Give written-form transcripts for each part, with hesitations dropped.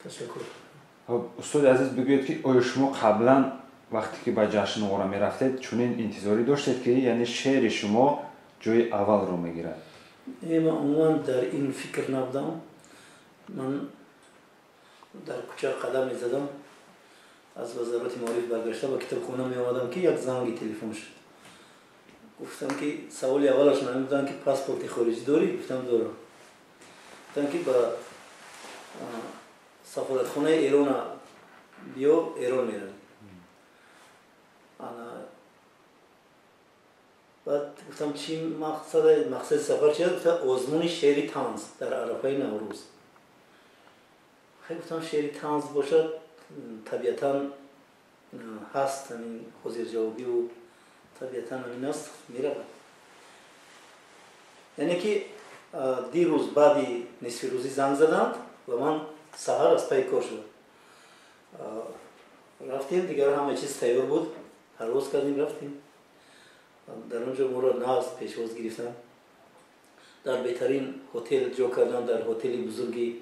تشکر. استاد عزیز بگویید که آیا شما قبلا وقتی که به جشن نقره می رفتید چنین انتظاری داشتید که یعنی شعر شما جای اول رو میگیرد؟ من عموما در این فکر نبودم. من در کوچه قدم میزدم، از وزارت معارف برگشته با کتابخانه می آمدم که یک زنگ تلفن شد. گفتم که سوال اولش من بودن که پاسپورت خارجی داری؟ گفتم دارم. گفتم که با سفارتخانه ایران بیا، ایران میرم. بعد گفتم چی مقصد سفر چیه؟ گفتم آزمون شعری طنز در عرفه نوروز. خیلی گفتم شعری طنز باشد طبیعتاً هست، همین حضور جوابی و طبیعتاً همین است میره. یعنی که دیروز بعدی نصف روزی زنگ زدند و من سحر از پای کار شدم. رفتیم دیگر همه چیز تیار بود، پرواز کردیم رفتیم. در اونجا ما را نقض پیشواز گرفتن، در بهترین هتل جا کردن، در هتل بزرگی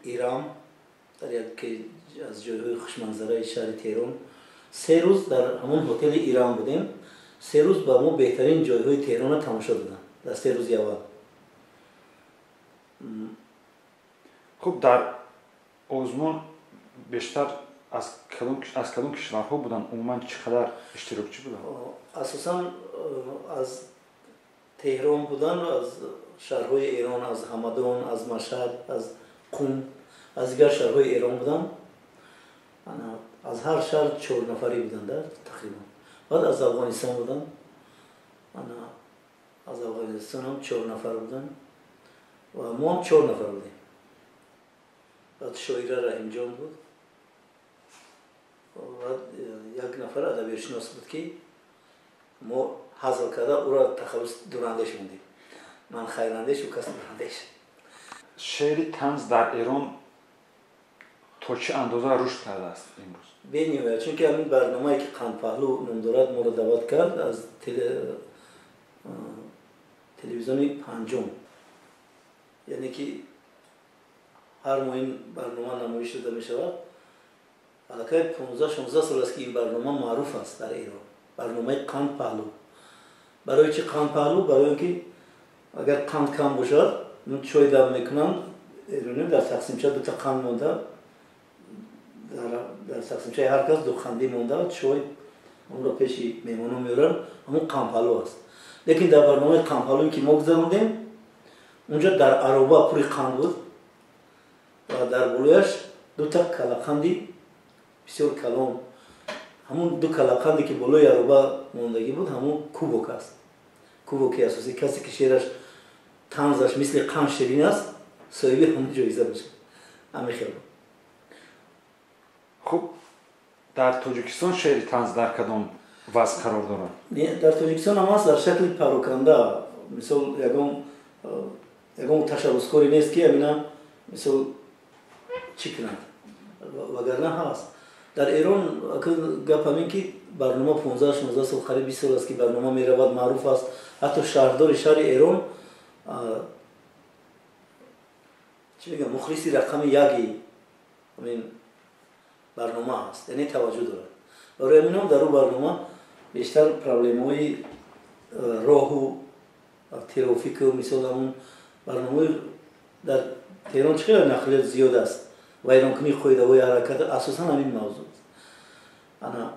ایران در یکی از جایهای خوشمنظره شهر تهران. 3 روز در همون هتل ایران بودیم. 3 روز با ما بهترین جایهای تهران را تماشا دادن در 3 روز اول. خب در آزمون بیشتر از کدوم کشورها بودن؟ عموما چقدر اشتراکچی بودن؟ اساساً از تهران بودن، از شهرهای ایران، از همدان، از مشهد، از قم، از دیگر شهرهای ایران بودن. از هر شهر 4 نفری بودن در تقریبا. بعد از افغانستان بودن. از افغانستان هم 4 نفر بودن و ما هم 4 نفر بودیم. بعد شاعر رحیم جان بود و یک نفر ادبیات شناس بود که ما حاضر کرده او را تخلص دورندش موندیم. من خیراندش و کس دورندش. شعر طنز در ایران تا چه اندازه رشد کرده است امروز؟ بنیامین، چون که همین برنامه‌ای که قند پهلو نام دارد ما را دعوت کرد از تلویزیون پنجم، یعنی که هر ماه این برنامه نمایش داده می شود. البته 15-16 سال است که این برنامه معروف است در ایران، برنامه قند پهلو. برای چی قند پهلو؟ برای اینکه اگر قند کم باشد من چای دم میکنم، ایرانی در تقسیمچه 2 تا قند مونده، در تقسیمچه هر کس 2 قندی مونده، چای اون را پیش میمونو میارن، همون قند پهلو است. لیکن در برنامه قند پهلویی که ما گذروندیم اونجا در عربه پوری قند بود و در بالایش 2 تا کلاقندی بسیار کلان، همون 2 کلاقندی که بالای عربه موندگی بود همون کوبوک است. کوبوک اساسی کسی که شعرش طنزش مثل قند شیرین است صاحب همون جایزه بشه. همین خیلی. خب در تاجیکستان شعر طنز در کدام وضع قرار دارد؟ در تاجیکستان هم هست در شکل پراکنده. مثلا یگان تشبسکاری نیست که همینا مثلا چی کنند، وگرنه هست. در ایران گپ همین که برنامه 15-16 سال قریب 20 سال است که برنامه می رود، معروف است. حتی شهردار شهر ایران چی میگم مخلصی رقم 1 همین برنامه هست، یعنی توجه دارد. برای همین هم در اون برنامه بیشتر پرابلم‌های راه و ترافیک و مثال همون برنامه در تهران چقدر نقلیات زیاد است، ویرانکنی قاعده‌های حرکت اساساً همین موضوع است. انا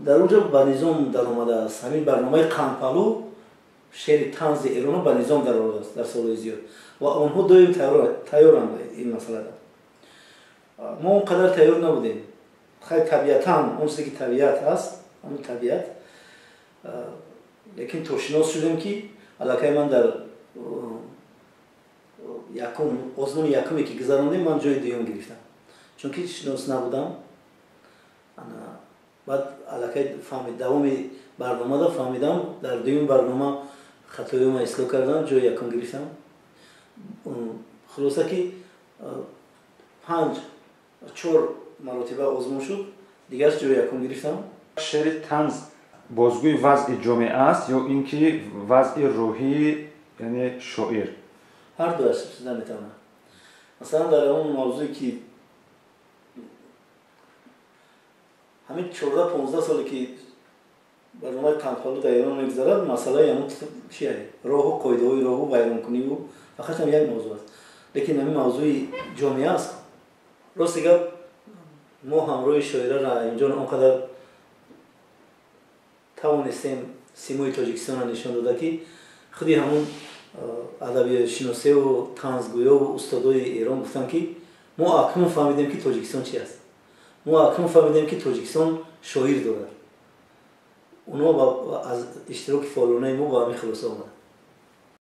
در اونجا به نظام در آمده است. همین برنامه قند پهلو شعر طنز ایران به نظام در آمده است در سال‌های زیاد و آنها دائم تیارند این مسئله را. ما اونقدر تیار نبودیم. خیلی طبیعتاً اون چیزی که طبیعت هست همون طبیعت، لیکن توشناس شدیم که علاقه من در آزمون یکمی که گذراندیم من جای دوم گرفتم چون که شناس نبودم. بعد علاقه فهمید دوام برنامه را فهمیدم، در دوم برنامه خطایی‌ام اصلاح کردم، جای یکم گرفتم. خلاصه که 5-4 مرتبه آزمون شد، دیگه جای یکم گرفتم. شعر طنز بازگوی وضع جامعه است یا اینکه وضع روحی یعنی شاعر؟ هر دو است میتونه. مثلا در اون موضوعی که همین 14-15 سالی که برنامه کمپالو در ایران میگذرد، مسئله همون چیه؟ راه و قاعده های راه و بیان کنی و فقط هم یک موضوع است. لیکن همین موضوع جامعه است. راست گپ ما همراه شاعره را اینجا اونقدر توانستیم سیمای تاجیکستان را نشان داده که خودی همون ادبیات شناسی و طنزگویا و استادای ایران گفتن که ما اکنون فهمیدیم که تاجیکستان چی است. ما اکنون فهمیدیم که تاجیکستان شاعر دارد. اونا از اشتراک فعالانه ما با همین خلاصه آمد.